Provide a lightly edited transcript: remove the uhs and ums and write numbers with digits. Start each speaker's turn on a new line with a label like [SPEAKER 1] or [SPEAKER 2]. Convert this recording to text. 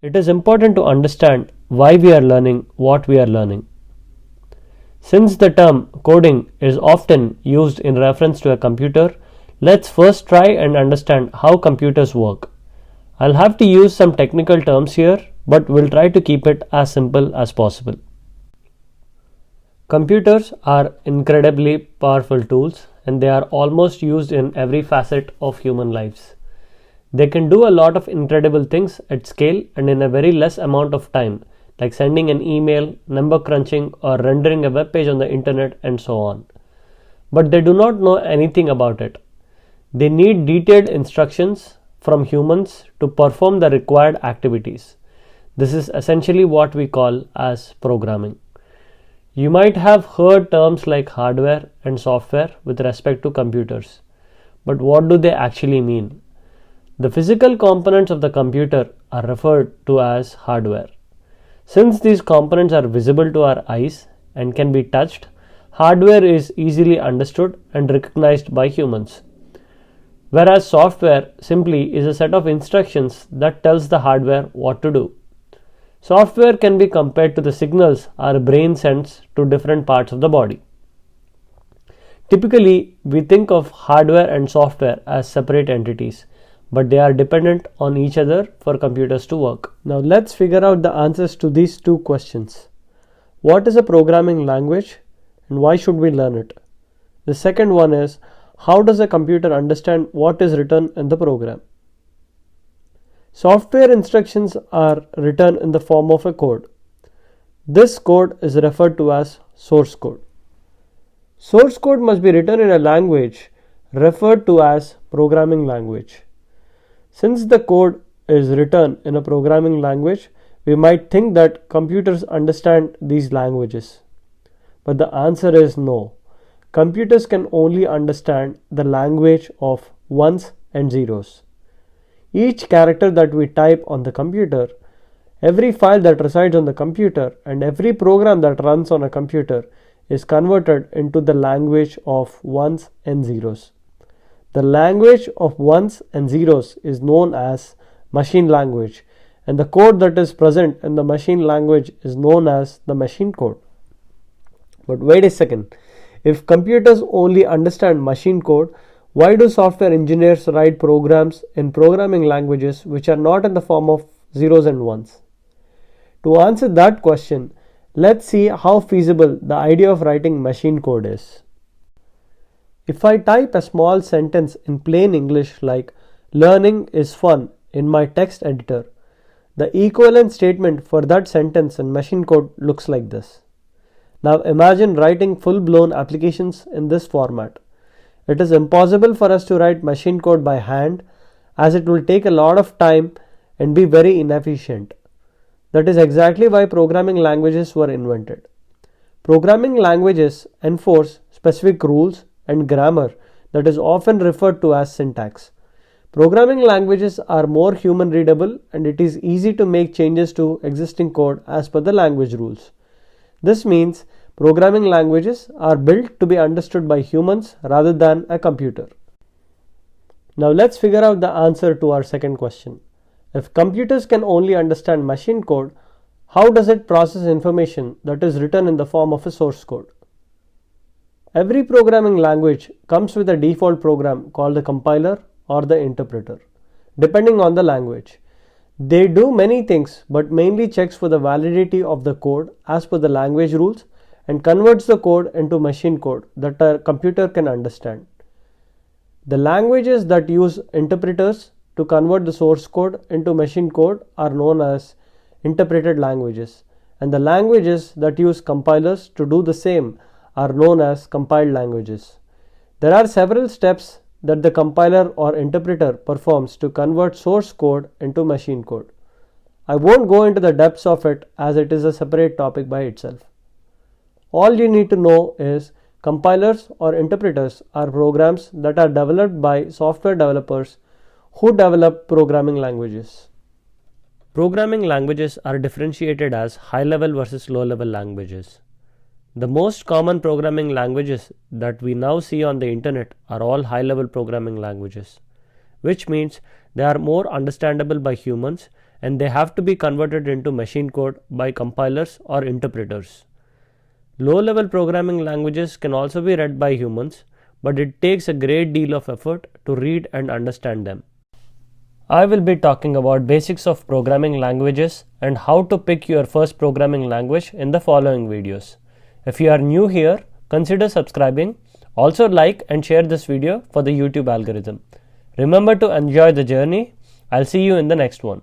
[SPEAKER 1] It is important to understand why we are learning what we are learning. Since the term coding is often used in reference to a computer, let's first try and understand how computers work. I'll have to use some technical terms here, but we'll try to keep it as simple as possible. Computers are incredibly powerful tools and they are almost used in every facet of human lives. They can do a lot of incredible things at scale and in a very less amount of time, like sending an email, number crunching, or rendering a web page on the internet, and so on. But they do not know anything about it. They need detailed instructions from humans to perform the required activities. This is essentially what we call as programming. You might have heard terms like hardware and software with respect to computers. But what do they actually mean? The physical components of the computer are referred to as hardware. Since these components are visible to our eyes and can be touched, hardware is easily understood and recognized by humans. Whereas software simply is a set of instructions that tells the hardware what to do. Software can be compared to the signals our brain sends to different parts of the body. Typically, we think of hardware and software as separate entities, but they are dependent on each other for computers to work. Now let's figure out the answers to these two questions. What is a programming language and why should we learn it? The second one is, how does a computer understand what is written in the program? Software instructions are written in the form of a code. This code is referred to as source code. Source code must be written in a language referred to as programming language. Since the code is written in a programming language, we might think that computers understand these languages. But the answer is no. Computers can only understand the language of ones and zeros. Each character that we type on the computer, every file that resides on the computer, and every program that runs on a computer is converted into the language of ones and zeros. The language of ones and zeros is known as machine language, and the code that is present in the machine language is known as the machine code. But wait a second, if computers only understand machine code, why do software engineers write programs in programming languages which are not in the form of zeros and ones? To answer that question, let's see how feasible the idea of writing machine code is. If I type a small sentence in plain English like "learning is fun" in my text editor, the equivalent statement for that sentence in machine code looks like this. Now imagine writing full-blown applications in this format. It is impossible for us to write machine code by hand as it will take a lot of time and be very inefficient. That is exactly why programming languages were invented. Programming languages enforce specific rules and grammar that is often referred to as syntax. Programming languages are more human readable and it is easy to make changes to existing code as per the language rules. This means programming languages are built to be understood by humans rather than a computer. Now let's figure out the answer to our second question. If computers can only understand machine code, how does it process information that is written in the form of a source code? Every programming language comes with a default program called the compiler or the interpreter, depending on the language. They do many things but mainly checks for the validity of the code as per the language rules and converts the code into machine code that a computer can understand. The languages that use interpreters to convert the source code into machine code are known as interpreted languages, and the languages that use compilers to do the same are known as compiled languages. There are several steps that the compiler or interpreter performs to convert source code into machine code. I won't go into the depths of it as it is a separate topic by itself. All you need to know is compilers or interpreters are programs that are developed by software developers who develop programming languages. Programming languages are differentiated as high-level versus low-level languages. The most common programming languages that we now see on the internet are all high-level programming languages, which means they are more understandable by humans and they have to be converted into machine code by compilers or interpreters. Low-level programming languages can also be read by humans, but it takes a great deal of effort to read and understand them. I will be talking about basics of programming languages and how to pick your first programming language in the following videos. If you are new here, consider subscribing. Also like and share this video for the YouTube algorithm. Remember to enjoy the journey. I'll see you in the next one.